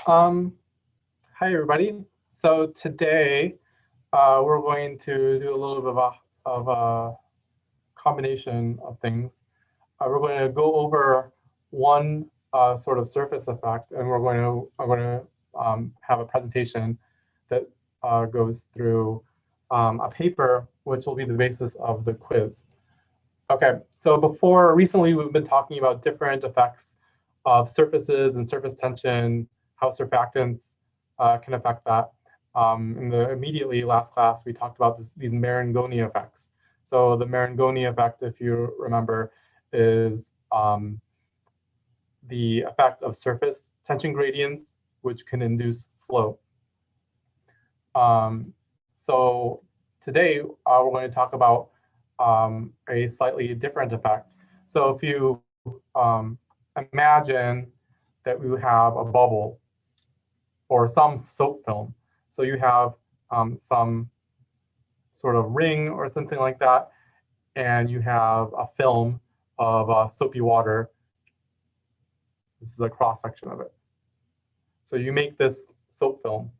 Um, Hi, everybody. So today we're going to do a little bit of a combination of things. We're going to go over one sort of surface effect, and I'm going to have a presentation that goes through a paper, which will be the basis of the quiz. Okay, so recently we've been talking about different effects of surfaces and surface tension, how surfactants can affect that. In the immediately last class, we talked about these Marangoni effects. So the Marangoni effect, if you remember, is the effect of surface tension gradients, which can induce flow. So today we're going to talk about a slightly different effect. So if you imagine that we have a bubble or some soap film. So you have some sort of ring or something like that, and you have a film of soapy water. This is a cross section of it. So you make this soap film.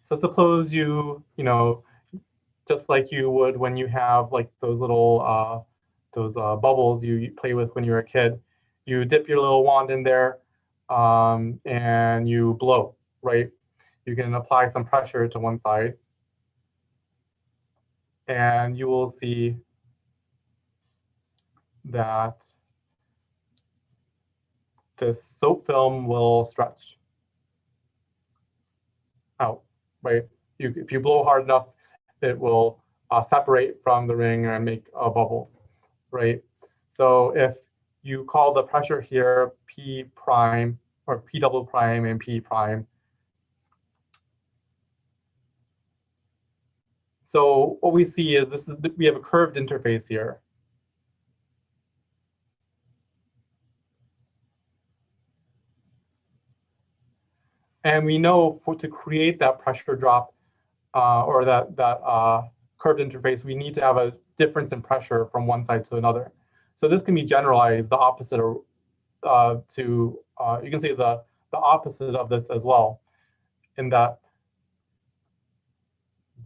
So suppose you just like you would when you have like those little bubbles you play with when you're a kid, you dip your little wand in there and you blow, right? You can apply some pressure to one side, and you will see that this soap film will stretch out, right? If you blow hard enough, it will separate from the ring and make a bubble, right? So if you call the pressure here P prime or P double prime and P prime. So what we see is we have a curved interface here. And we know to create that pressure drop or that curved interface, we need to have a difference in pressure from one side to another. So this can be generalized the opposite you can say the opposite of this as well, in that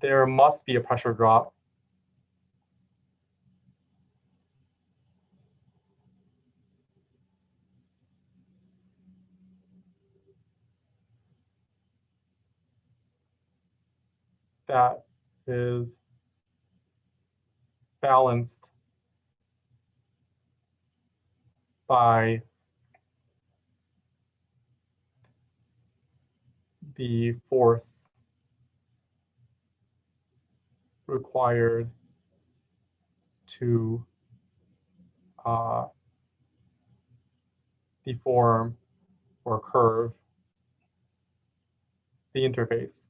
there must be a pressure drop that is balanced by the force required to deform or curve the interface.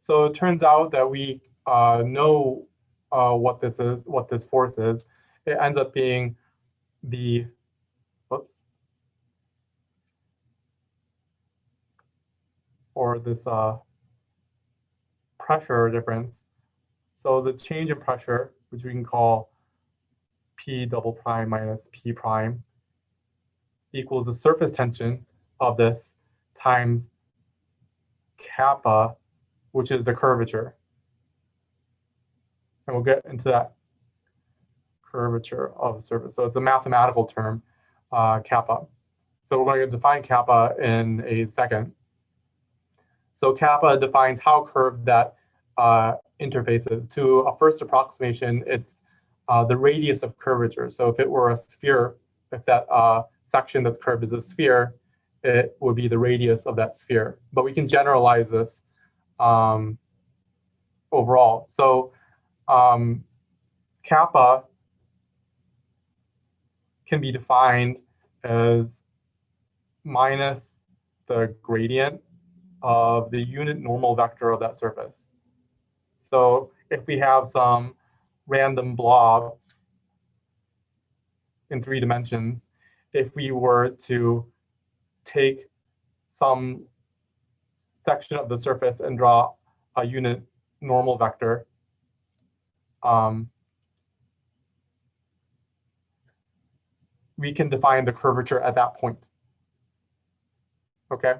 So it turns out that we know what this force is. It ends up being the, or this pressure difference. So the change in pressure, which we can call P double prime minus P prime, equals the surface tension of this times kappa, which is the curvature. And we'll get into that curvature of the surface. So it's a mathematical term, kappa. So we're going to define kappa in a second. So kappa defines how curved that interface is. To a first approximation, it's the radius of curvature. So if it were a sphere, if that section that's curved is a sphere, it would be the radius of that sphere. But we can generalize this overall. So kappa can be defined as minus the gradient of the unit normal vector of that surface. So if we have some random blob in 3 dimensions if we were to take some section of the surface and draw a unit normal vector. We can define the curvature at that point. Okay,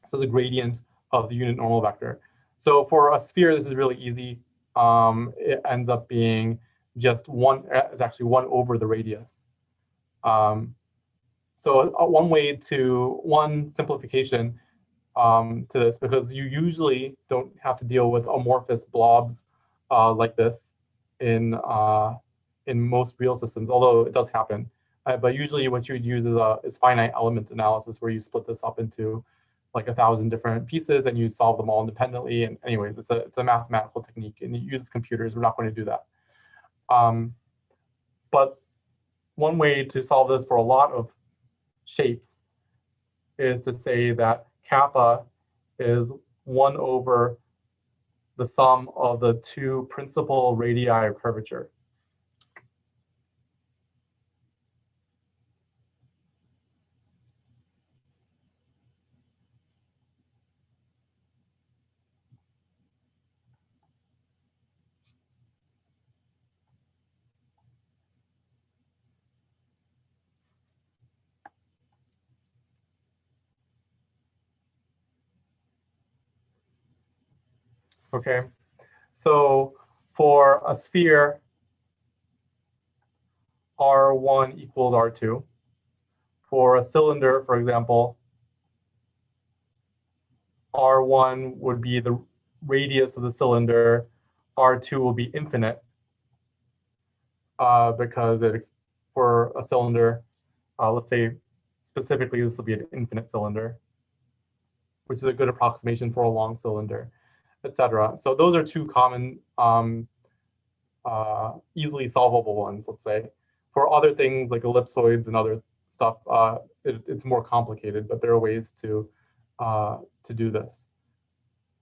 so the gradient of the unit normal vector. So for a sphere, this is really easy. It ends up being just it's actually 1 over the radius. So one simplification to this, because you usually don't have to deal with amorphous blobs like this in most real systems, although it does happen. But usually what you would use is finite element analysis, where you split this up into like 1,000 different pieces and you solve them all independently. And anyways, it's a mathematical technique and it uses computers. We're not going to do that. But one way to solve this for a lot of shapes is to say that kappa is 1 over the sum of the 2 principal radii of curvature. Okay, so for a sphere, R1 equals R2. For a cylinder, for example, R1 would be the radius of the cylinder, R2 will be infinite, because for a cylinder, let's say specifically this will be an infinite cylinder, which is a good approximation for a long cylinder, etc. So those are 2 common, easily solvable ones, let's say. For other things like ellipsoids and other stuff, it's more complicated, but there are ways to do this.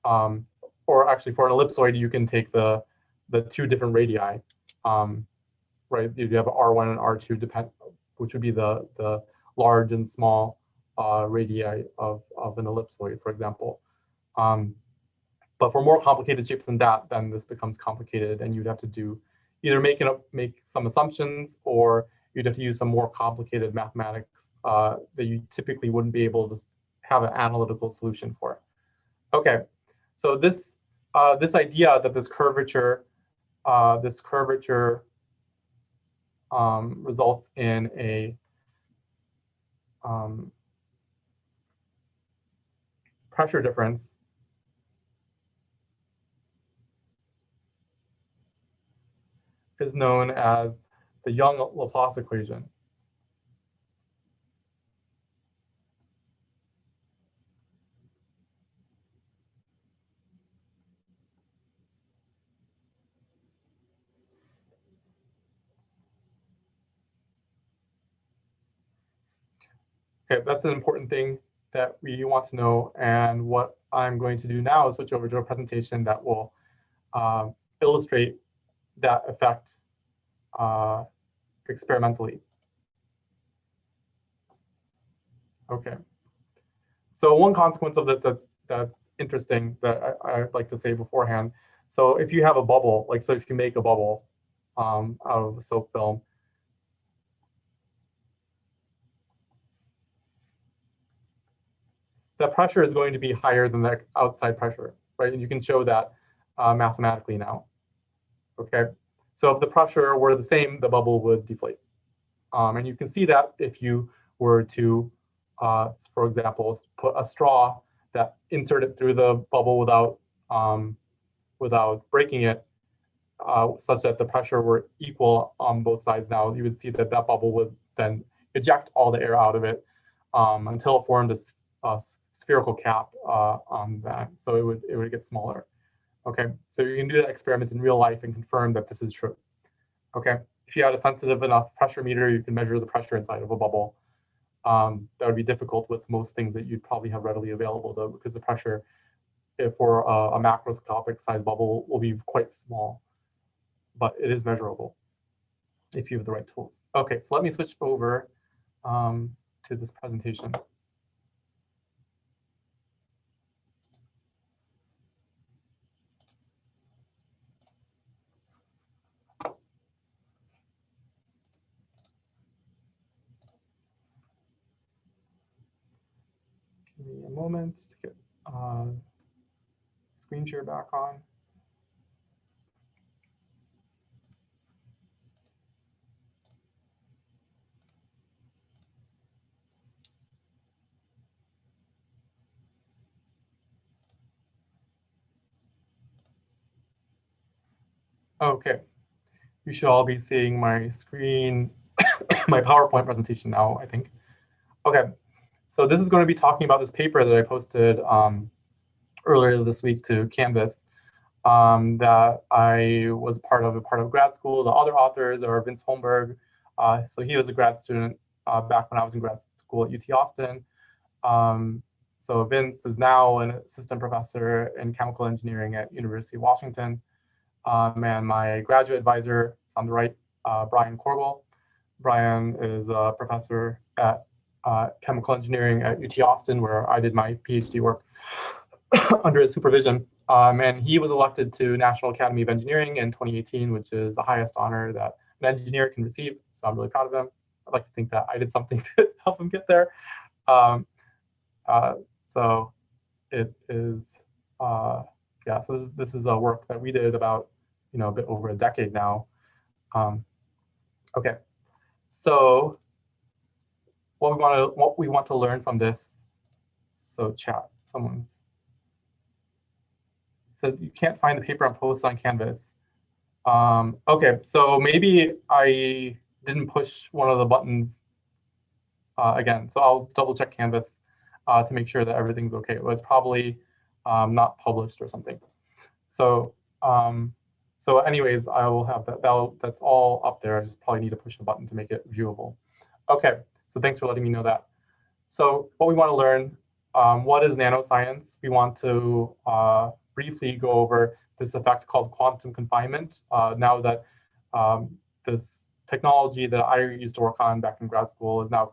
Or actually, for an ellipsoid, you can take the 2 different radii, right? You have R1 and R2, which would be the large and small radii of an ellipsoid, for example. But for more complicated shapes than that, then this becomes complicated, and you'd have to either make some assumptions, or you'd have to use some more complicated mathematics that you typically wouldn't be able to have an analytical solution for. Okay, so this idea that this curvature results in a pressure difference is known as the Young-Laplace equation. Okay, that's an important thing that we want to know. And what I'm going to do now is switch over to a presentation that will illustrate that effect experimentally. Okay. So one consequence of this that's interesting that I'd like to say beforehand. So if you have a bubble, so if you make a bubble out of a soap film, the pressure is going to be higher than the outside pressure, right? And you can show that mathematically now. Okay, so if the pressure were the same, the bubble would deflate. And you can see that if you were to, for example, put a straw that inserted through the bubble without breaking it, such that the pressure were equal on both sides now, you would see that that bubble would then eject all the air out of it until it formed a spherical cap on that. So it would get smaller. Okay, so you can do that experiment in real life and confirm that this is true. Okay, if you had a sensitive enough pressure meter, you can measure the pressure inside of a bubble. That would be difficult with most things that you'd probably have readily available, though, because the pressure for a macroscopic size bubble will be quite small. but it is measurable if you have the right tools. Okay, so let me switch over to this presentation. Give me a moment to get screen share back on. Okay, you should all be seeing my screen, my PowerPoint presentation now, I think. Okay, so this is going to be talking about this paper that I posted earlier this week to Canvas that I was part of grad school. The other authors are Vince Holmberg. So he was a grad student back when I was in grad school at UT Austin. So Vince is now an assistant professor in chemical engineering at University of Washington. And my graduate advisor is on the right, Brian Corgle. Brian is a professor at chemical engineering at UT Austin, where I did my PhD work under his supervision. And he was elected to National Academy of Engineering in 2018, which is the highest honor that an engineer can receive. So I'm really proud of him. I'd like to think that I did something to help him get there. So it is, yeah, so this is a work that we did about, a bit over a decade now. Okay, so what we want to learn from this. So chat, someone's said you can't find the paper on post on Canvas. Okay, so maybe I didn't push one of the buttons again. So I'll double check Canvas to make sure that everything's okay. It was probably not published or something. So so anyways, I will have that. That's all up there. I just probably need to push a button to make it viewable. Okay, so thanks for letting me know that. So what we want to learn, what is nanoscience? We want to briefly go over this effect called quantum confinement. Now that this technology that I used to work on back in grad school is now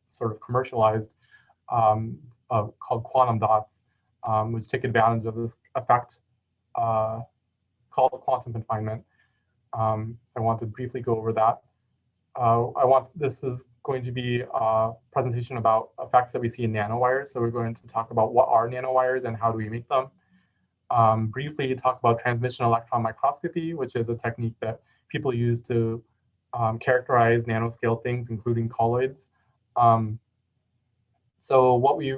sort of commercialized, called quantum dots, which take advantage of this effect called quantum confinement. I want to briefly go over that. This is going to be a presentation about effects that we see in nanowires. So we're going to talk about what are nanowires and how do we make them. Briefly talk about transmission electron microscopy, which is a technique that people use to characterize nanoscale things, including colloids. So what we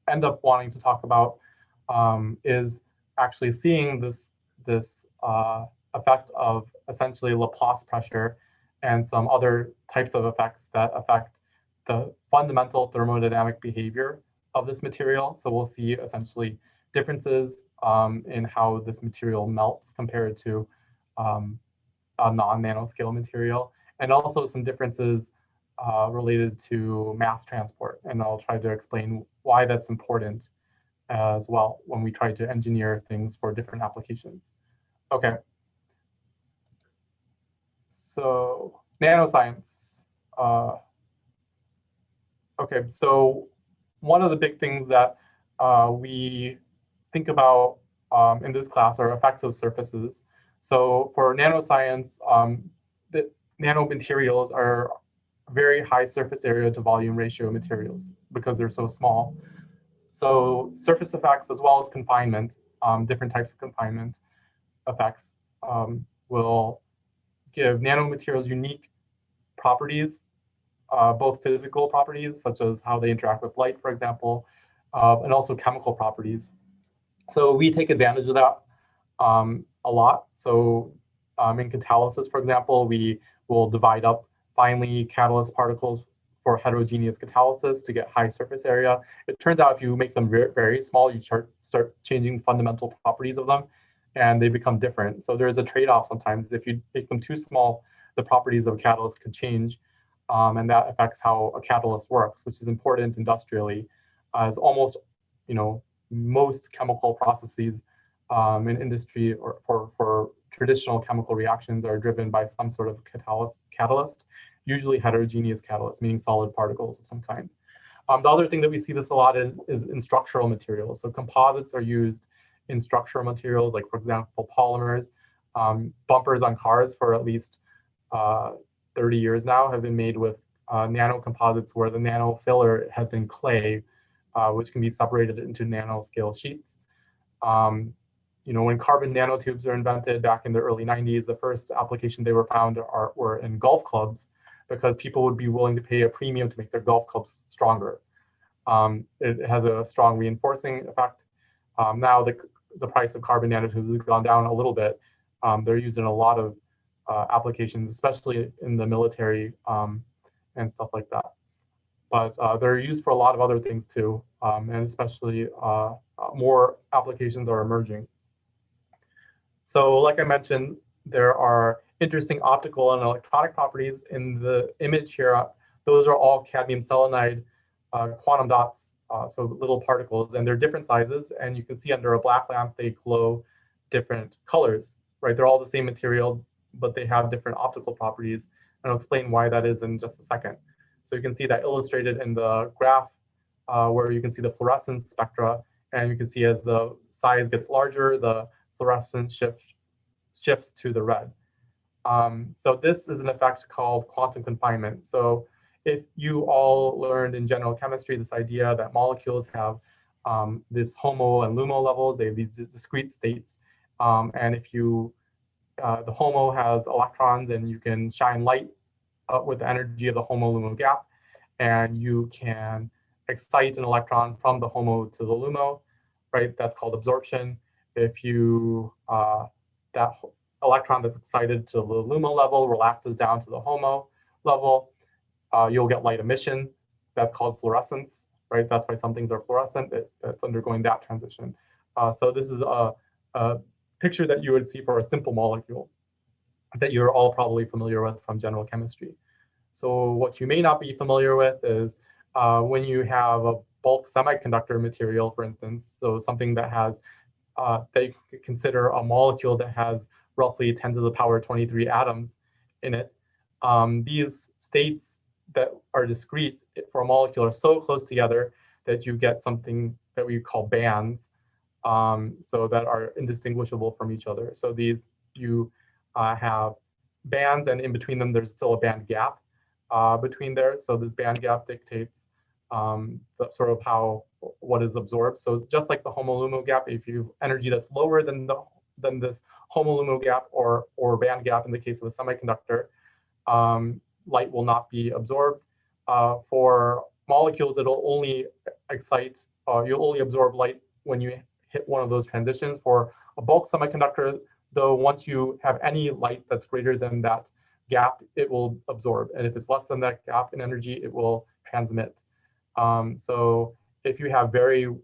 end up wanting to talk about is actually seeing this effect of essentially Laplace pressure and some other types of effects that affect the fundamental thermodynamic behavior of this material. So we'll see essentially differences in how this material melts compared to a non-nanoscale material, and also some differences related to mass transport. And I'll try to explain why that's important as well when we try to engineer things for different applications. Okay. So nanoscience. Okay, so one of the big things that we think about in this class are effects of surfaces. So for nanoscience, the nanomaterials are very high surface area to volume ratio materials because they're so small. So surface effects as well as confinement, different types of confinement effects will give nanomaterials unique properties, both physical properties, such as how they interact with light, for example, and also chemical properties. So we take advantage of that a lot. So in catalysis, for example, we will divide up finely catalyst particles for heterogeneous catalysis to get high surface area. It turns out if you make them very, very small, you start changing fundamental properties of them, and they become different. So there's a trade-off sometimes. If you make them too small, the properties of a catalyst could change, and that affects how a catalyst works, which is important industrially, as almost, most chemical processes in industry or for traditional chemical reactions are driven by some sort of catalyst, usually heterogeneous catalyst, meaning solid particles of some kind. The other thing that we see this a lot in is in structural materials. So composites are used in structural materials, like, for example, polymers. Bumpers on cars for at least 30 years now have been made with nanocomposites, where the nano filler has been clay, which can be separated into nanoscale sheets. When carbon nanotubes are invented back in the early 90s, the first application they were found were in golf clubs, because people would be willing to pay a premium to make their golf clubs stronger. It has a strong reinforcing effect. Now the price of carbon nanotubes has gone down a little bit. They're used in a lot of applications, especially in the military and stuff like that. But they're used for a lot of other things too, and especially more applications are emerging. So like I mentioned, there are interesting optical and electronic properties in the image here. Those are all cadmium selenide quantum dots, so little particles, and they're different sizes. And you can see under a black lamp, they glow different colors, right? They're all the same material, but they have different optical properties. And I'll explain why that is in just a second. So you can see that illustrated in the graph, where you can see the fluorescence spectra. And you can see as the size gets larger, the fluorescence shifts to the red. So this is an effect called quantum confinement. So if you all learned in general chemistry this idea that molecules have this HOMO and LUMO levels, they have these discrete states. And if the HOMO has electrons, and you can shine light with the energy of the HOMO-LUMO gap, and you can excite an electron from the HOMO to the LUMO, right? That's called absorption. If that electron that's excited to the LUMO level relaxes down to the HOMO level, you'll get light emission. That's called fluorescence, right? That's why some things are fluorescent. It's undergoing that transition. So this is a picture that you would see for a simple molecule that you're all probably familiar with from general chemistry. So what you may not be familiar with is when you have a bulk semiconductor material, for instance, so something that has, that you could consider a molecule that has roughly 10 to the power 23 atoms in it. These states that are discrete for a molecule are so close together that you get something that we call bands, so that are indistinguishable from each other. So you have bands, and in between them, there's still a band gap between there. So this band gap dictates sort of what is absorbed. So it's just like the HOMO-LUMO gap. If you have energy that's lower than this HOMO-LUMO gap or band gap in the case of a semiconductor, light will not be absorbed. For molecules, it'll only excite, you'll only absorb light when you hit one of those transitions. For a bulk semiconductor, though, once you have any light that's greater than that gap, it will absorb. And if it's less than that gap in energy, it will transmit. So if you have very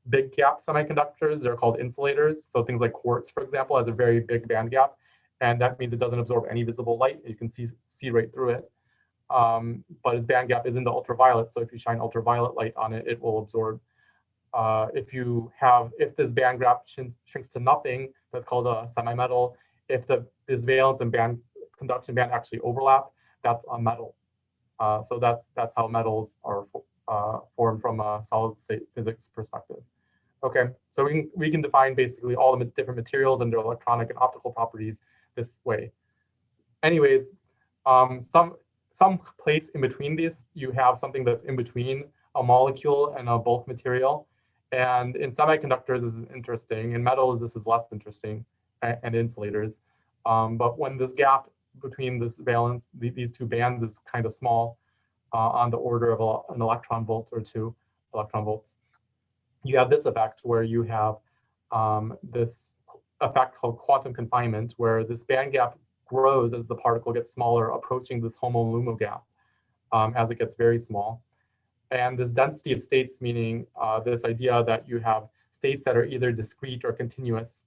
big gap semiconductors, they're called insulators. So things like quartz, for example, has a very big band gap. And that means it doesn't absorb any visible light. You can see right through it. But its band gap is in the ultraviolet. So if you shine ultraviolet light on it, it will absorb. If this band gap shrinks to nothing, that's called a semi-metal. If this valence and conduction band actually overlap, that's a metal. So that's how metals are formed from a solid state physics perspective. Okay, so we can define basically all the different materials and their electronic and optical properties this way. Anyways, some place in between these, you have something that's in between a molecule and a bulk material. And in semiconductors, this is interesting. In metals, this is less interesting, and insulators. But when this gap between this valence, these two bands is kind of small, on the order of an electron volt or 2 electron volts, you have this effect where you have this effect called quantum confinement, where this band gap grows as the particle gets smaller, approaching this HOMO-LUMO gap as it gets very small. And this density of states, meaning this idea that you have states that are either discrete or continuous,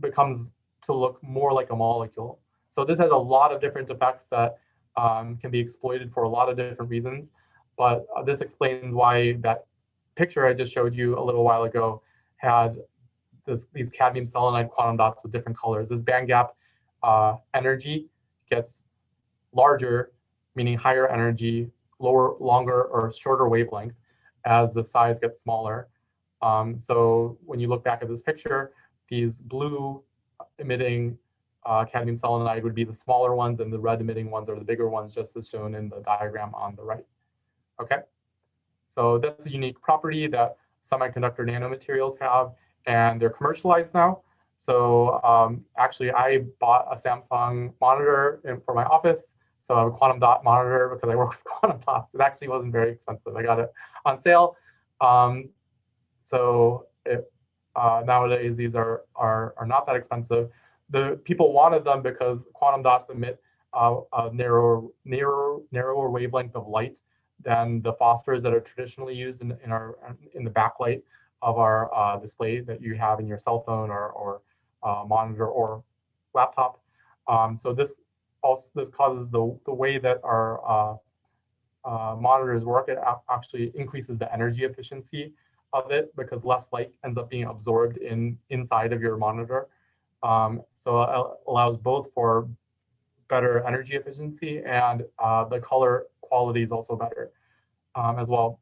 becomes to look more like a molecule. So this has a lot of different effects that can be exploited for a lot of different reasons. But this explains why that picture I just showed you a little while ago had these cadmium selenide quantum dots with different colors. This band gap energy gets larger, meaning higher energy, longer or shorter wavelength as the size gets smaller. So when you look back at this picture, these blue emitting cadmium selenide would be the smaller ones, and the red emitting ones are the bigger ones, just as shown in the diagram on the right. Okay, so that's a unique property that semiconductor nanomaterials have, and they're commercialized now. So actually, I bought a Samsung monitor for my office. So I have a quantum dot monitor because I work with quantum dots. It actually wasn't very expensive. I got it on sale. Nowadays, these are not that expensive. The people wanted them because quantum dots emit a narrower wavelength of light than the phosphors that are traditionally used in the backlight of our display that you have in your cell phone or monitor or laptop. So this causes the way that our monitors work. It actually increases the energy efficiency of it because less light ends up being absorbed inside of your monitor. So it allows both for better energy efficiency, and the color quality is also better as well.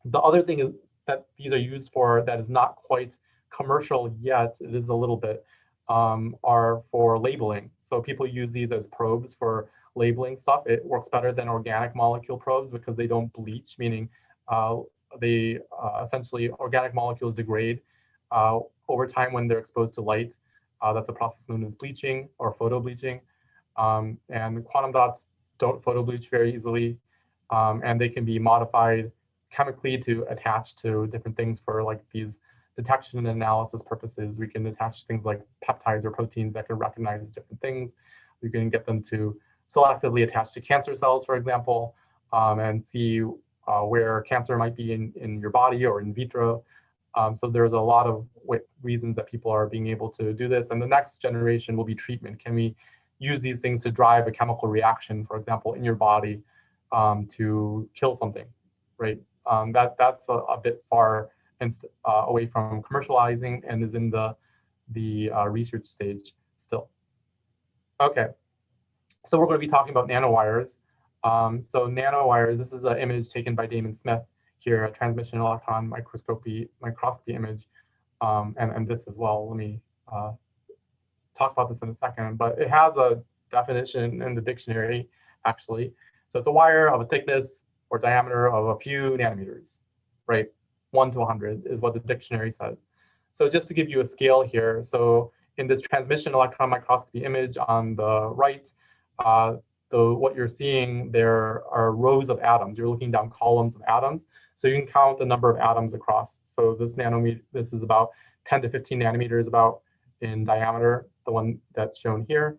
The other thing that these are used for that is not quite commercial yet, it is a little bit, are for labeling. So people use these as probes for labeling stuff. It works better than organic molecule probes because they don't bleach, meaning essentially organic molecules degrade over time when they're exposed to light. That's a process known as bleaching or photo bleaching. And quantum dots don't photo bleach very easily, and they can be modified chemically to attach to different things for like these detection and analysis purposes. We can attach things like peptides or proteins that can recognize different things. We can get them to selectively attach to cancer cells, for example, and see where cancer might be in your body or in vitro. So there's a lot of reasons that people are being able to do this. And the next generation will be treatment. Can we use these things to drive a chemical reaction, for example, in your body to kill something, right? That's a bit far away from commercializing and is in the research stage still. Okay, so we're going to be talking about nanowires. So nanowires, this is an image taken by Damon Smith here, a transmission electron microscopy image, and this as well. Let me talk about this in a second, but it has a definition in the dictionary, actually. So it's a wire of a thickness or diameter of a few nanometers, right? 1 to 100 is what the dictionary says. So just to give you a scale here, so in this transmission electron microscopy image on the right, what you're seeing there are rows of atoms. You're looking down columns of atoms. So you can count the number of atoms across. So this is about 10 to 15 nanometers about in diameter, the one that's shown here.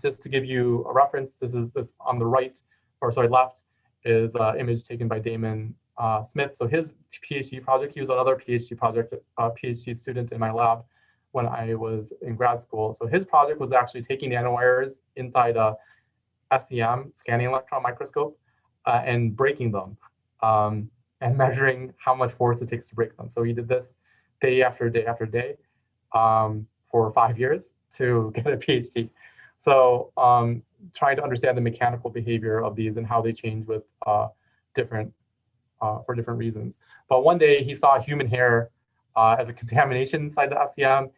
Just to give you a reference, this on the right, or sorry, left, is an image taken by Damon Smith. So his PhD project, he was another PhD student in my lab when I was in grad school. So his project was actually taking nanowires inside a SEM, scanning electron microscope, and breaking them and measuring how much force it takes to break them. So he did this day after day after day for 5 years to get a PhD. So trying to understand the mechanical behavior of these and how they change with for different reasons. But one day he saw human hair as a contamination inside the SEM.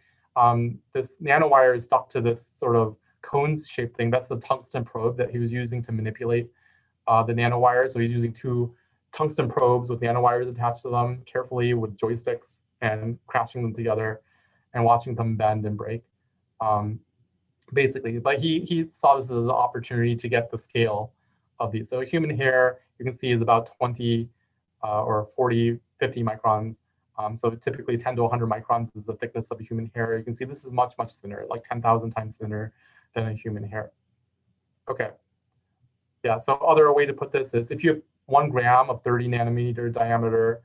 This nanowire is stuck to this sort of cones-shaped thing. That's the tungsten probe that he was using to manipulate the nanowire. So he's using 2 tungsten probes with nanowires attached to them carefully with joysticks and crashing them together and watching them bend and break. Basically, but he saw this as an opportunity to get the scale of these. So human hair, you can see, is about 20 or 40, 50 microns. So typically 10 to 100 microns is the thickness of a human hair. You can see this is much, much thinner, like 10,000 times thinner than a human hair. Okay. Yeah, so other way to put this is if you have 1 gram of 30 nanometer diameter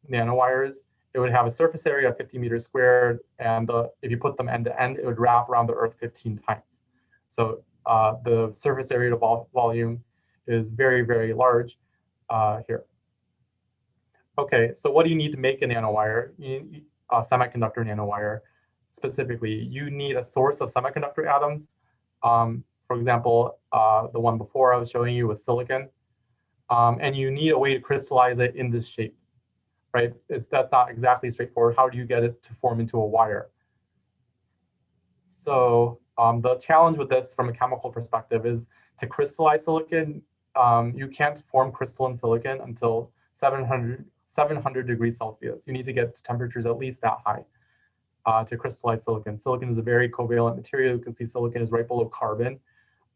nanowires, it would have a surface area of 50 meters squared, and if you put them end to end, it would wrap around the Earth 15 times. So the surface area to volume is very, very large here. Okay, so what do you need to make a nanowire? a semiconductor nanowire specifically, you need a source of semiconductor atoms. For example, the one before I was showing you was silicon. And you need a way to crystallize it in this shape, right? That's not exactly straightforward. How do you get it to form into a wire? So the challenge with this from a chemical perspective is to crystallize silicon, you can't form crystalline silicon until 700 degrees Celsius. You need to get to temperatures at least that high to crystallize silicon. Silicon is a very covalent material. You can see silicon is right below carbon,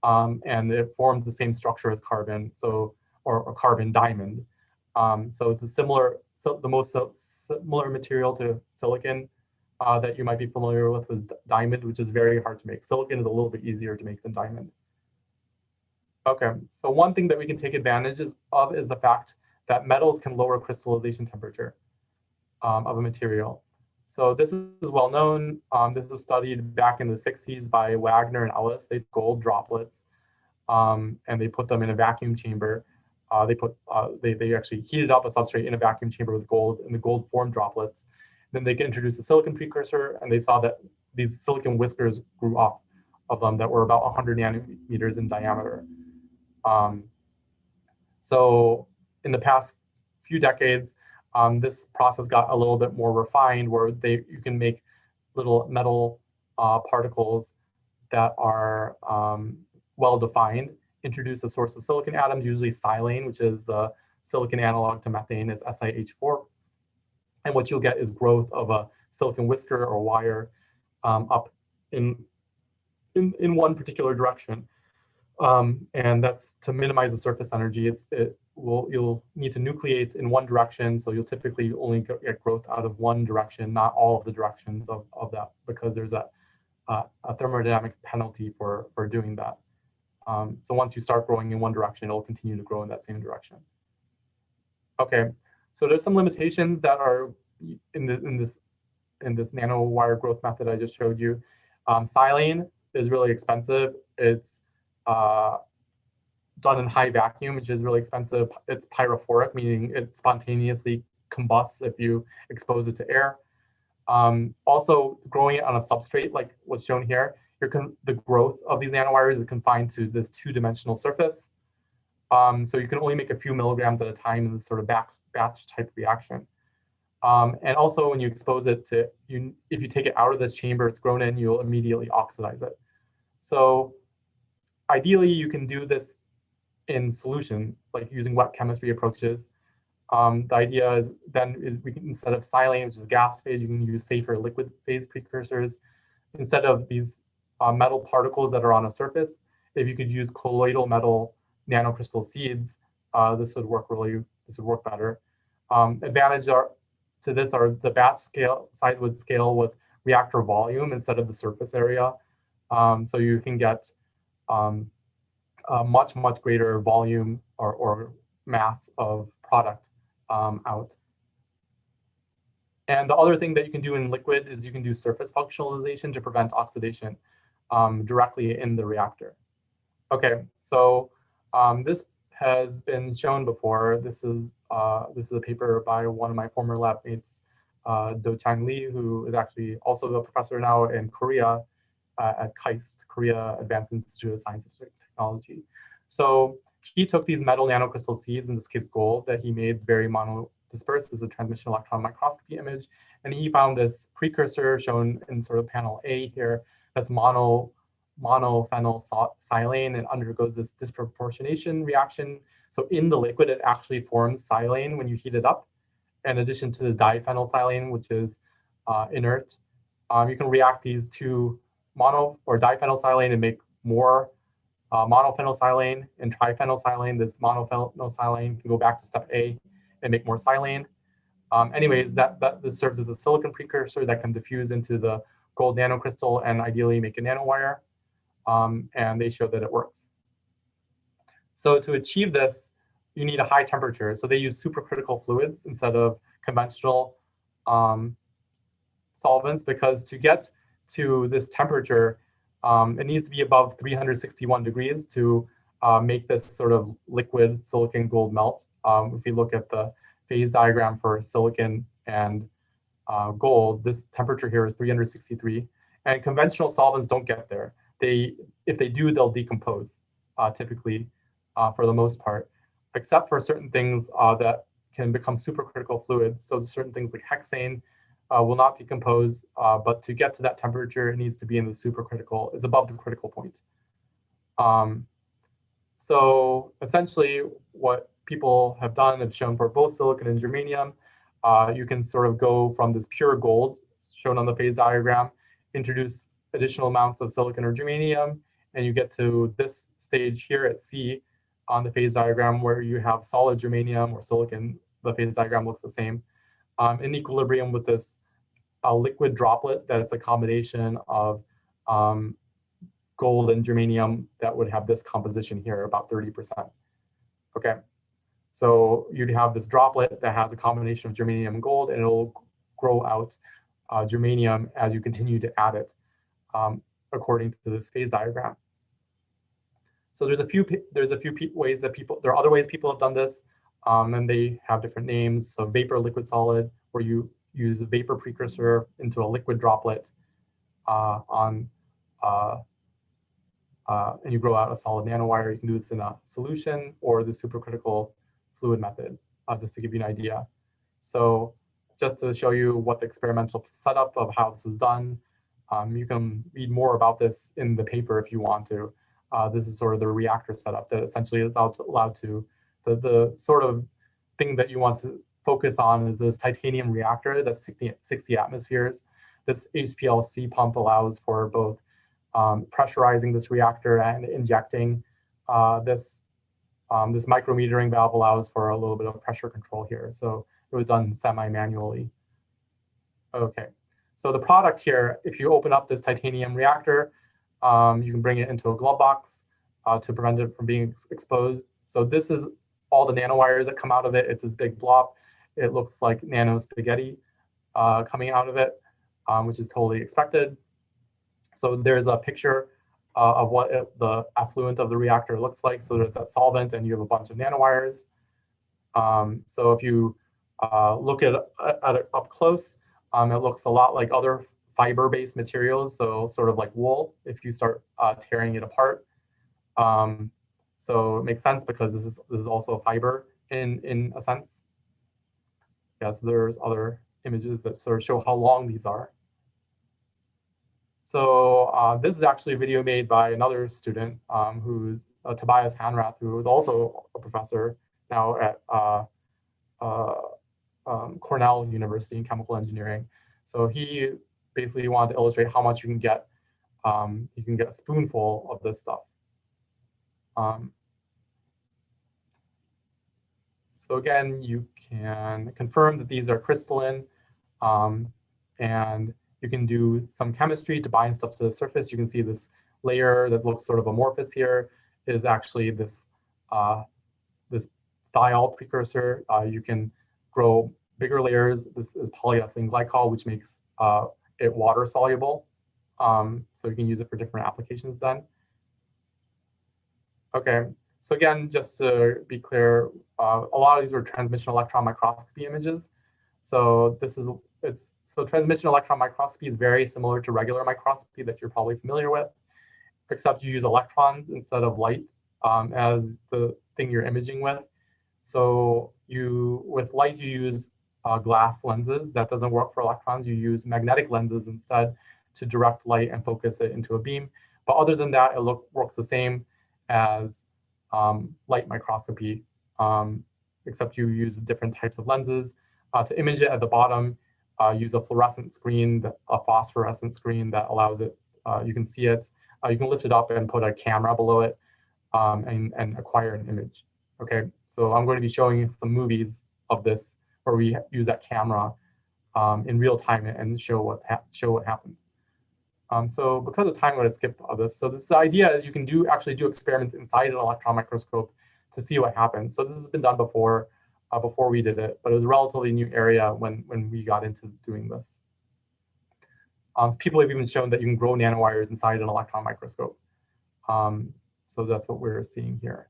and it forms the same structure as carbon, so or carbon diamond. So it's a similar, so the most similar material to silicon that you might be familiar with was diamond, which is very hard to make. Silicon is a little bit easier to make than diamond. Okay, so one thing that we can take advantage of is the fact that metals can lower crystallization temperature of a material. So this is well known. This was studied back in the 60s by Wagner and Ellis. They took gold droplets and they put them in a vacuum chamber. They actually heated up a substrate in a vacuum chamber with gold, and the gold formed droplets. Then they could introduce a silicon precursor, and they saw that these silicon whiskers grew off of them that were about 100 nanometers in diameter. So in the past few decades, this process got a little bit more refined, where you can make little metal particles that are well defined, introduce a source of silicon atoms, usually silane, which is the silicon analog to methane, is SiH4. And what you'll get is growth of a silicon whisker or wire up in one particular direction. And that's to minimize the surface energy. You'll need to nucleate in one direction, so you'll typically only get growth out of one direction, not all of the directions of that, because there's a thermodynamic penalty for doing that. So once you start growing in one direction, it'll continue to grow in that same direction. Okay, so there's some limitations that are in this nanowire growth method I just showed you. Silane is really expensive. It's done in high vacuum, which is really expensive. It's pyrophoric, meaning it spontaneously combusts if you expose it to air. Also, growing it on a substrate like what's shown here, the growth of these nanowires is confined to this two-dimensional surface. So you can only make a few milligrams at a time in this sort of batch type reaction. And also when you expose it to, if you take it out of this chamber it's grown in, you'll immediately oxidize it. So ideally you can do this in solution, like using wet chemistry approaches. The idea is we can, instead of silane, which is gas phase, you can use safer liquid phase precursors. Instead of these metal particles that are on a surface, if you could use colloidal metal nanocrystal seeds, this would work better. Advantage to this are the batch size would scale with reactor volume instead of the surface area. So you can get a much greater volume or mass of product out. And the other thing that you can do in liquid is you can do surface functionalization to prevent oxidation directly in the reactor. Okay, so this has been shown before. This is a paper by one of my former lab mates, Do-Chang Lee, who is actually also a professor now in Korea at KAIST, Korea Advanced Institute of Science and Technology. So he took these metal nanocrystal seeds, in this case gold, that he made very monodispersed. This is a transmission electron microscopy image. And he found this precursor shown in sort of panel A here, that's monophenylsilane, and undergoes this disproportionation reaction. So in the liquid, it actually forms silane when you heat it up, in addition to the diphenylsilane, which is inert. You can react these two mono or diphenylsilane and make more monophenylsilane and triphenylsilane. This monophenylsilane can go back to step A and make more silane. Anyways, this serves as a silicon precursor that can diffuse into the gold nanocrystal and ideally make a nanowire. And they show that it works. So to achieve this, you need a high temperature. So they use supercritical fluids instead of conventional solvents, because to get to this temperature, it needs to be above 361 degrees to make this sort of liquid silicon gold melt. If you look at the phase diagram for silicon and gold, this temperature here is 363, and conventional solvents don't get there. If they do, they'll decompose, typically, for the most part, except for certain things that can become supercritical fluids. So certain things like hexane will not decompose, but to get to that temperature, it needs to be in the supercritical. It's above the critical point. So essentially, what people have done have shown for both silicon and germanium, you can sort of go from this pure gold, shown on the phase diagram, introduce additional amounts of silicon or germanium, and you get to this stage here at C on the phase diagram where you have solid germanium or silicon. The phase diagram looks the same. In equilibrium with this liquid droplet that's a combination of gold and germanium that would have this composition here, about 30%. Okay, so you'd have this droplet that has a combination of germanium and gold, and it'll grow out germanium as you continue to add it, according to this phase diagram. So there's a few ways that there are other ways people have done this, and they have different names. So vapor, liquid, solid, where you use a vapor precursor into a liquid droplet and you grow out a solid nanowire. You can do this in a solution or the supercritical fluid method, just to give you an idea. So just to show you what the experimental setup of how this was done, you can read more about this in the paper if you want to. This is sort of the reactor setup that essentially is allowed to, the sort of thing that you want to focus on is this titanium reactor that's 60 atmospheres. This HPLC pump allows for both pressurizing this reactor and injecting this micrometering valve allows for a little bit of pressure control here. So it was done semi-manually. Okay, so the product here, if you open up this titanium reactor, you can bring it into a glove box to prevent it from being exposed. So this is all the nanowires that come out of it. It's this big blob. It looks like nano spaghetti coming out of it, which is totally expected. So there's a picture of what the effluent of the reactor looks like. So there's that solvent, and you have a bunch of nanowires. So if you look at it up close, it looks a lot like other fiber-based materials, so sort of like wool, if you start tearing it apart. So it makes sense because this is also a fiber in a sense. Yeah, so there's other images that sort of show how long these are. So this is actually a video made by another student who's Tobias Hanrath, who is also a professor now at Cornell University in chemical engineering. So he basically wanted to illustrate how much you can get a spoonful of this stuff. So again, you can confirm that these are crystalline, and you can do some chemistry to bind stuff to the surface. You can see this layer that looks sort of amorphous here is actually this this thiol precursor. You can grow bigger layers. This is polyethylene glycol, which makes it water soluble. So you can use it for different applications then. Okay, so again, just to be clear, a lot of these were transmission electron microscopy images. So transmission electron microscopy is very similar to regular microscopy that you're probably familiar with, except you use electrons instead of light as the thing you're imaging with. So with light, you use glass lenses. That doesn't work for electrons. You use magnetic lenses instead to direct light and focus it into a beam. But other than that, it works the same as light microscopy, except you use different types of lenses. To image it at the bottom, use a fluorescent screen, a phosphorescent screen that allows it, you can see it. You can lift it up and put a camera below it and acquire an image. Okay, so I'm going to be showing you some movies of this where we use that camera in real time and show what happens. So because of time, I'm going to skip all this. So the idea is you can actually do experiments inside an electron microscope to see what happens. So this has been done before we did it, but it was a relatively new area when we got into doing this. People have even shown that you can grow nanowires inside an electron microscope. So that's what we're seeing here.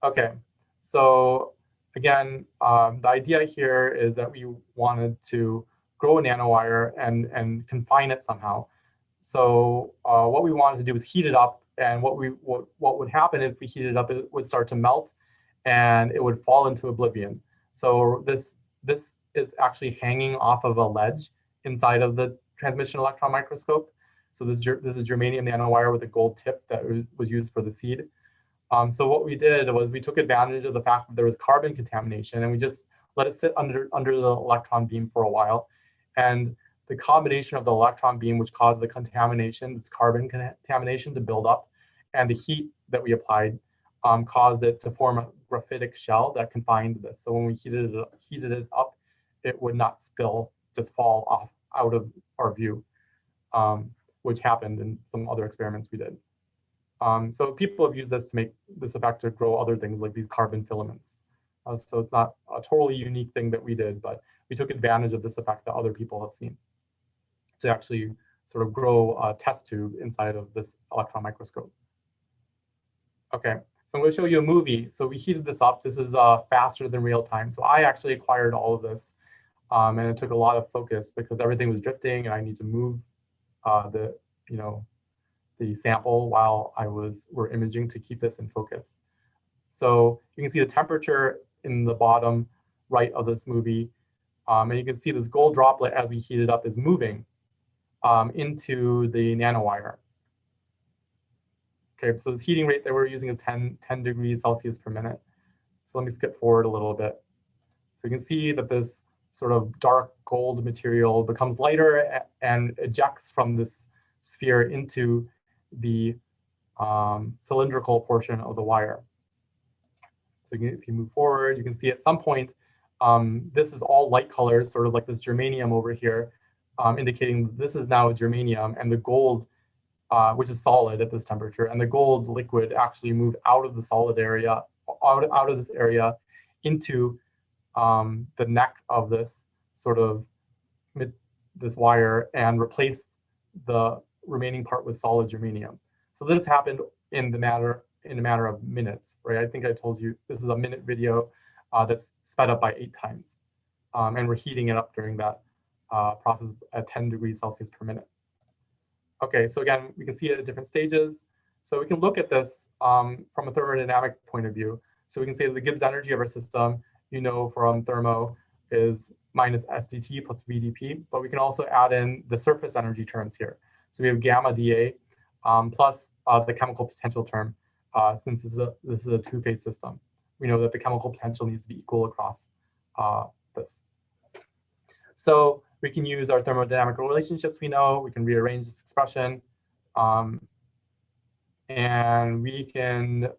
Okay, so again, the idea here is that we wanted to grow a nanowire and confine it somehow. So what we wanted to do was heat it up, and what would happen if we heated it up, it would start to melt, and it would fall into oblivion. So this is actually hanging off of a ledge inside of the transmission electron microscope. So this is germanium nanowire with a gold tip that was used for the seed. So what we did was we took advantage of the fact that there was carbon contamination, and we just let it sit under the electron beam for a while. And the combination of the electron beam, which caused the contamination, this carbon contamination, to build up, and the heat that we applied caused it to form a graphitic shell that confined this. So when we heated it up, it would not spill, just fall off out of our view, which happened in some other experiments we did. So people have used this to make this effect to grow other things like these carbon filaments. So it's not a totally unique thing that we did, but we took advantage of this effect that other people have seen to actually sort of grow a test tube inside of this electron microscope. Okay, so I'm going to show you a movie. So we heated this up. This is faster than real time. So I actually acquired all of this, and it took a lot of focus because everything was drifting, and I need to move the sample while we're imaging to keep this in focus. So you can see the temperature in the bottom right of this movie, and you can see this gold droplet as we heat it up is moving into the nanowire. Okay, so this heating rate that we're using is 10 degrees Celsius per minute. So let me skip forward a little bit. So you can see that this sort of dark gold material becomes lighter and ejects from this sphere into the cylindrical portion of the wire. So if you move forward, you can see at some point, this is all light colors, sort of like this germanium over here, indicating this is now germanium, and the gold, which is solid at this temperature, and the gold liquid actually moved out of the solid area, out of this area, into the neck of this sort of this wire, and replaced the remaining part with solid germanium. So this happened in a matter of minutes, right? I think I told you this is a minute video that's sped up by 8 times, and we're heating it up during that process at 10 degrees Celsius per minute. Okay, so again, we can see it at different stages. So we can look at this from a thermodynamic point of view. So we can say that the Gibbs energy of our system, from thermo, is minus SDT plus VDP, but we can also add in the surface energy terms here. So we have gamma dA plus the chemical potential term, since this is a two-phase system. We know that the chemical potential needs to be equal across this. So we can use our thermodynamic relationships we know. We can rearrange this expression. And we can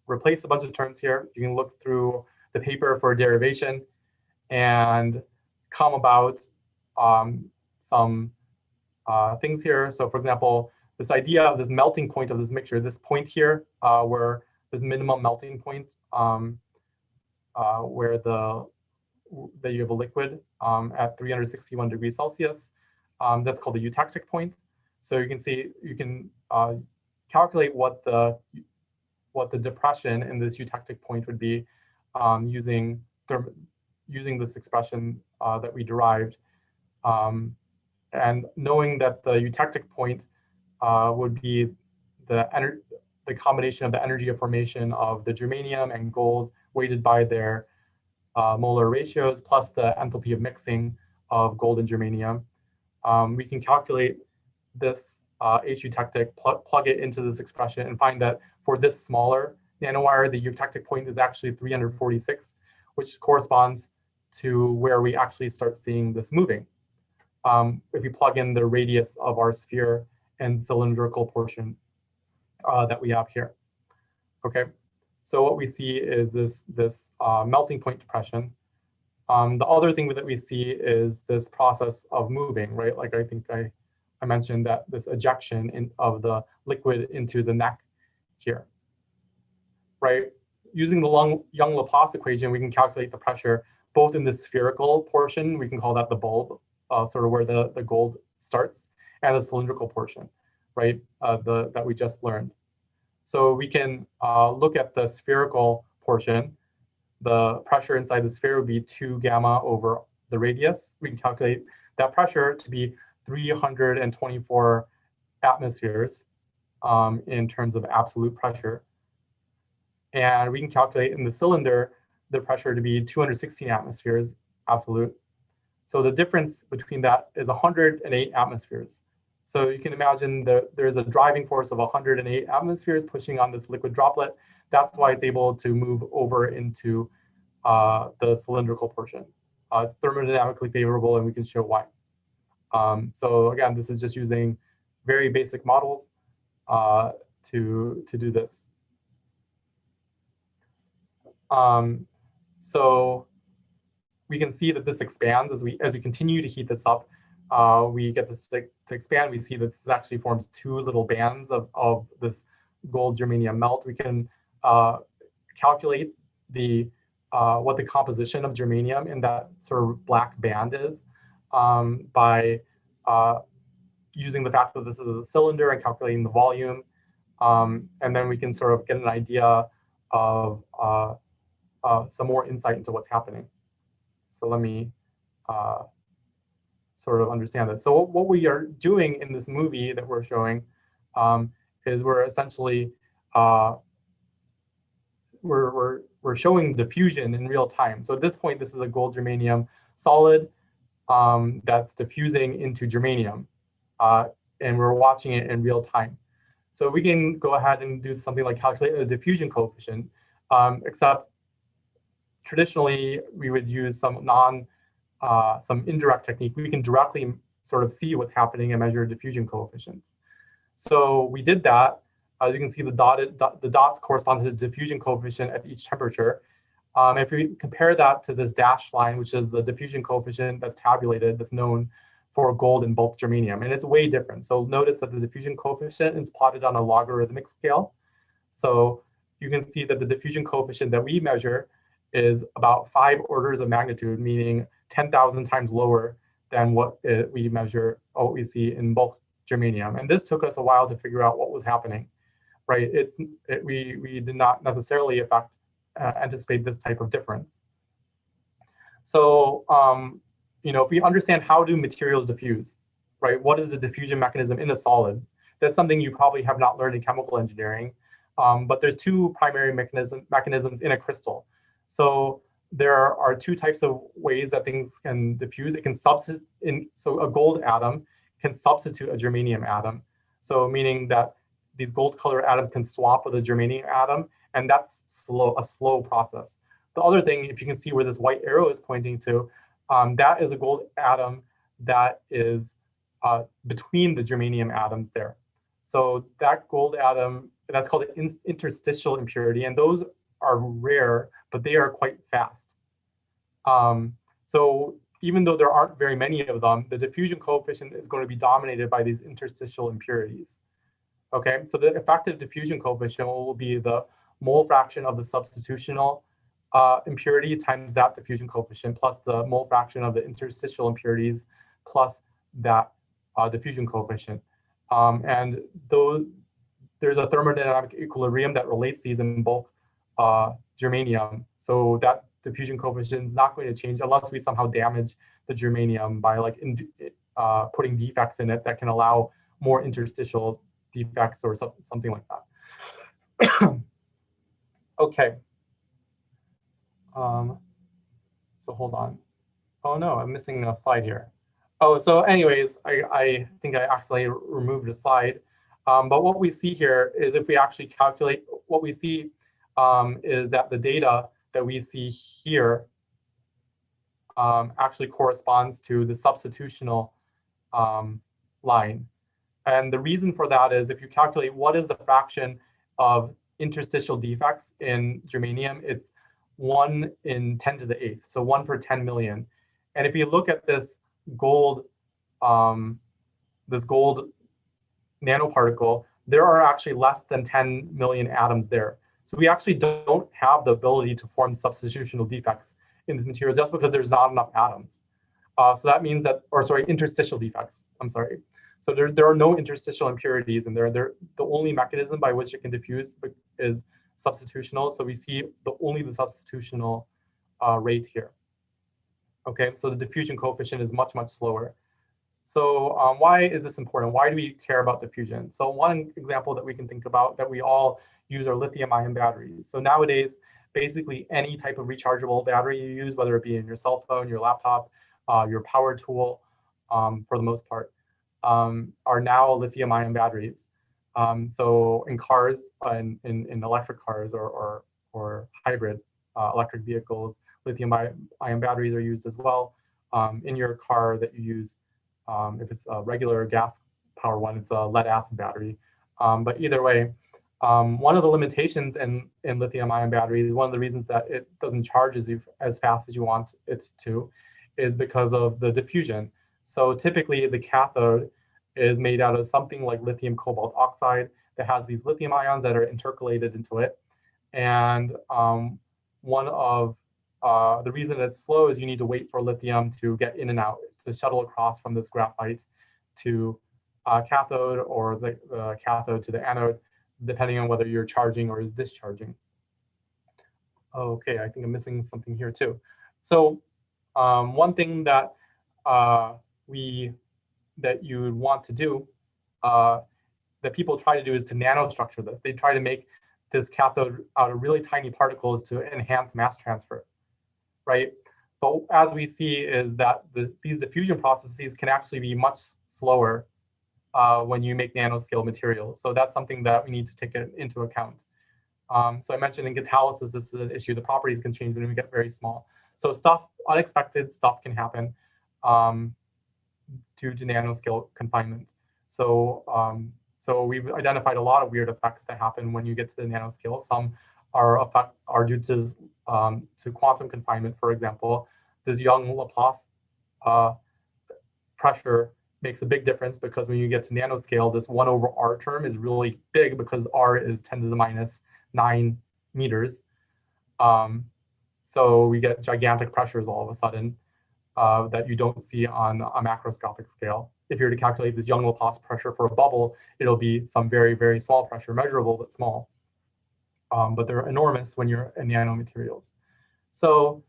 replace a bunch of terms here. You can look through the paper for derivation and come about some things here. So for example, this idea of this melting point of this mixture, this point here, where this minimum melting point, where that you have a liquid at 361 degrees Celsius, that's called the eutectic point. So you can see, you can calculate what the depression in this eutectic point would be using this expression that we derived, and knowing that the eutectic point would be the combination of the energy of formation of the germanium and gold weighted by their molar ratios plus the enthalpy of mixing of gold and germanium. We can calculate this H eutectic, plug it into this expression, and find that for this smaller nanowire, the eutectic point is actually 346, which corresponds to where we actually start seeing this moving. If we plug in the radius of our sphere and cylindrical portion that we have here. Okay, so what we see is this melting point depression. The other thing that we see is this process of moving, right? Like I think I mentioned that this ejection of the liquid into the neck here, right? Using the Young-Laplace equation, we can calculate the pressure both in the spherical portion, we can call that the bulb, sort of where the gold starts, and the cylindrical portion, right, that we just learned. So we can look at the spherical portion. The pressure inside the sphere would be 2 gamma over the radius, we can calculate that pressure to be 324 atmospheres in terms of absolute pressure. And we can calculate in the cylinder the pressure to be 216 atmospheres absolute. So the difference between that is 108 atmospheres. So you can imagine that there's a driving force of 108 atmospheres pushing on this liquid droplet. That's why it's able to move over into the cylindrical portion. It's thermodynamically favorable, and we can show why. So again, this is just using very basic models to do this. So we can see that this expands as we continue to heat this up. We get this to expand. We see that this actually forms two little bands of this gold germanium melt. We can calculate the what the composition of germanium in that sort of black band is by using the fact that this is a cylinder and calculating the volume. And then we can sort of get an idea of some more insight into what's happening. So let me sort of understand that. So what we are doing in this movie that we're showing is we're essentially we're showing diffusion in real time. So at this point, this is a gold germanium solid that's diffusing into germanium, and we're watching it in real time. So we can go ahead and do something like calculate a diffusion coefficient, except traditionally we would use some indirect technique. We can directly sort of see what's happening and measure diffusion coefficients. So we did that. As you can see, the dots correspond to the diffusion coefficient at each temperature. If we compare that to this dashed line, which is the diffusion coefficient that's tabulated, that's known for gold and bulk germanium, and it's way different. So notice that the diffusion coefficient is plotted on a logarithmic scale. So you can see that the diffusion coefficient that we measure is about 5 orders of magnitude, meaning 10,000 times lower than what we measure, or what we see in bulk germanium. And this took us a while to figure out what was happening, right? We did not necessarily anticipate this type of difference. So, if we understand how do materials diffuse, right? What is the diffusion mechanism in a solid? That's something you probably have not learned in chemical engineering. But there's two primary mechanisms in a crystal. So there are two types of ways that things can diffuse. It can substitute, so a gold atom can substitute a germanium atom. So meaning that these gold colored atoms can swap with a germanium atom, and that's a slow process. The other thing, if you can see where this white arrow is pointing to, that is a gold atom that is between the germanium atoms there. So that gold atom, that's called an interstitial impurity, and those are rare, but they are quite fast. So even though there aren't very many of them, the diffusion coefficient is going to be dominated by these interstitial impurities. Okay, so the effective diffusion coefficient will be the mole fraction of the substitutional impurity times that diffusion coefficient plus the mole fraction of the interstitial impurities plus that diffusion coefficient. And though there's a thermodynamic equilibrium that relates these in bulk germanium, so that diffusion coefficient is not going to change unless we somehow damage the germanium by like putting defects in it that can allow more interstitial defects or something like that. Okay. So hold on. Oh no, I'm missing a slide here. Oh, so anyways, I think I accidentally removed a slide. But what we see here is if we actually calculate, what we see is that the data that we see here actually corresponds to the substitutional line. And the reason for that is if you calculate what is the fraction of interstitial defects in germanium, it's 1 in 10 to the 8th, so 1 per 10 million. And if you look at this gold nanoparticle, there are actually less than 10 million atoms there. So we actually don't have the ability to form substitutional defects in this material just because there's not enough atoms. So that means that, or sorry, interstitial defects, I'm sorry. So there are no interstitial impurities, and the only mechanism by which it can diffuse is substitutional. So we see only the substitutional rate here. Okay, so the diffusion coefficient is much, much slower. So why is this important? Why do we care about diffusion? So one example that we can think about that we all use are lithium-ion batteries. So nowadays, basically any type of rechargeable battery you use, whether it be in your cell phone, your laptop, your power tool, for the most part, are now lithium-ion batteries. So in cars, in electric cars or hybrid electric vehicles, lithium-ion batteries are used as well. In your car that you use, if it's a regular gas power one, it's a lead acid battery. But either way, one of the limitations in lithium-ion batteries, one of the reasons that it doesn't charge as fast as you want it to, is because of the diffusion. So typically the cathode is made out of something like lithium cobalt oxide that has these lithium ions that are intercalated into it. And one of the reason it's slow is you need to wait for lithium to get in and out, to shuttle across from this graphite to cathode, or the cathode to the anode, depending on whether you're charging or discharging. Okay, I think I'm missing something here too. So one thing that you would want to do, that people try to do, is to nanostructure this. They try to make this cathode out of really tiny particles to enhance mass transfer, right? But as we see is that these diffusion processes can actually be much slower when you make nanoscale materials. So that's something that we need to take into account. So I mentioned in catalysis, this is an issue. The properties can change when we get very small. So unexpected stuff can happen due to nanoscale confinement. So we've identified a lot of weird effects that happen when you get to the nanoscale. Some are due to quantum confinement, for example. This Young-Laplace pressure makes a big difference, because when you get to nanoscale, this 1 over r term is really big, because r is 10 to the minus 9 meters. So we get gigantic pressures all of a sudden that you don't see on a macroscopic scale. If you were to calculate this Young-Laplace pressure for a bubble, it'll be some very, very small pressure, measurable but small. But they're enormous when you're in nanomaterials. So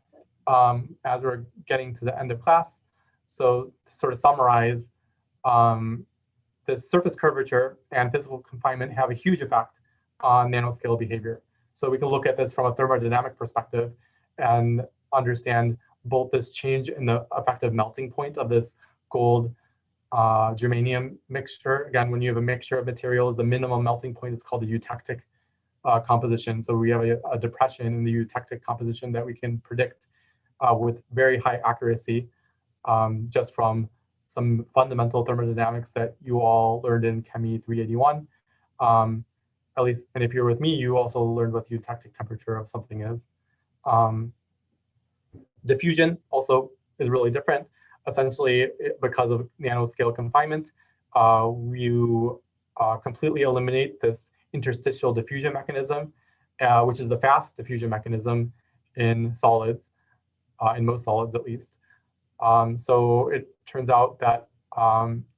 as we're getting to the end of class, so to sort of summarize, the surface curvature and physical confinement have a huge effect on nanoscale behavior. So we can look at this from a thermodynamic perspective and understand both this change in the effective melting point of this gold germanium mixture. Again, when you have a mixture of materials, the minimum melting point is called the eutectic composition. So we have a depression in the eutectic composition that we can predict with very high accuracy, just from some fundamental thermodynamics that you all learned in Chemie 381. At least, and if you're with me, you also learned what the eutectic temperature of something is. Diffusion also is really different. Essentially, because of nanoscale confinement, you completely eliminate this interstitial diffusion mechanism, which is the fast diffusion mechanism in solids, in most solids at least. So it turns out that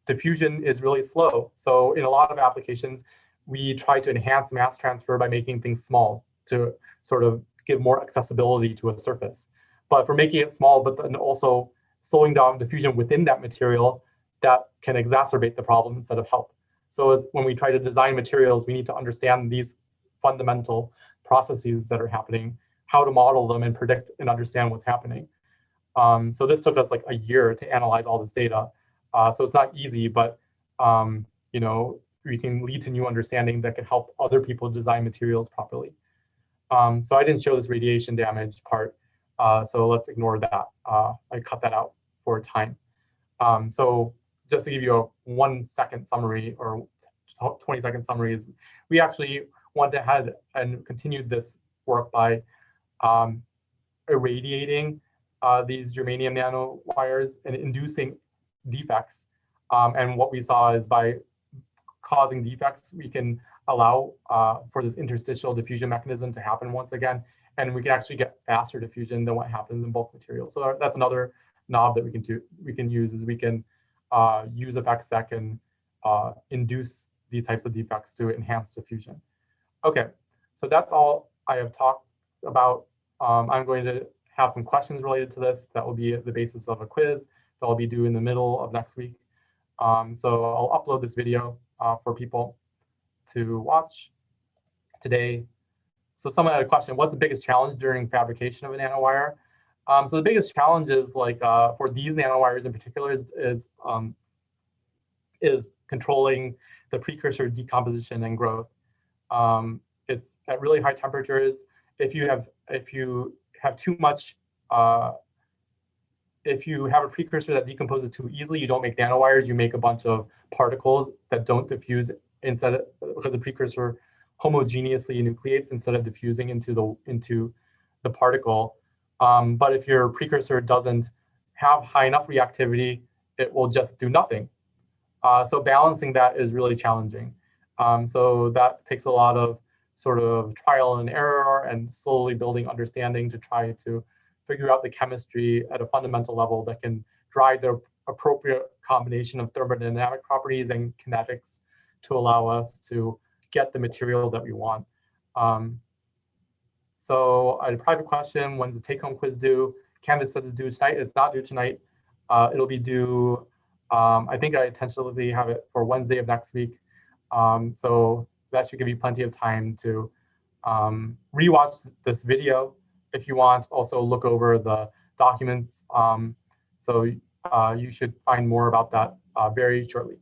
diffusion is really slow. So in a lot of applications, we try to enhance mass transfer by making things small to sort of give more accessibility to a surface. But for making it small, but then also slowing down diffusion within that material, that can exacerbate the problem instead of help. So when we try to design materials, we need to understand these fundamental processes that are happening, how to model them and predict and understand what's happening. So this took us like a year to analyze all this data. So it's not easy, but we can lead to new understanding that can help other people design materials properly. So I didn't show this radiation damage part, so let's ignore that. I cut that out for time. So just to give you a 1 second summary or 20-second summary, is we actually went ahead and continued this work by irradiating these germanium nanowires and inducing defects. And what we saw is by causing defects, we can allow for this interstitial diffusion mechanism to happen once again, and we can actually get faster diffusion than what happens in bulk materials. So that's another knob that we can use, is we can use effects that can induce these types of defects to enhance diffusion. Okay, so that's all I have talked about. I'm going to have some questions related to this. That will be the basis of a quiz that I'll be due in the middle of next week. So I'll upload this video for people to watch today. So someone had a question, what's the biggest challenge during fabrication of a nanowire? So the biggest challenge is like for these nanowires in particular is controlling the precursor decomposition and growth. It's at really high temperatures. If you have too much, if you have a precursor that decomposes too easily, you don't make nanowires. You make a bunch of particles that don't diffuse because the precursor homogeneously nucleates instead of diffusing into the particle. But if your precursor doesn't have high enough reactivity, it will just do nothing. So balancing that is really challenging. So that takes a lot of sort of trial and error and slowly building understanding to try to figure out the chemistry at a fundamental level that can drive the appropriate combination of thermodynamic properties and kinetics to allow us to get the material that we want. So I had a private question, when's the take-home quiz due? Candice says it's due tonight. It's not due tonight. It'll be due, I think I tentatively have it for Wednesday of next week. So that should give you plenty of time to rewatch this video if you want. Also look over the documents. So you should find more about that very shortly.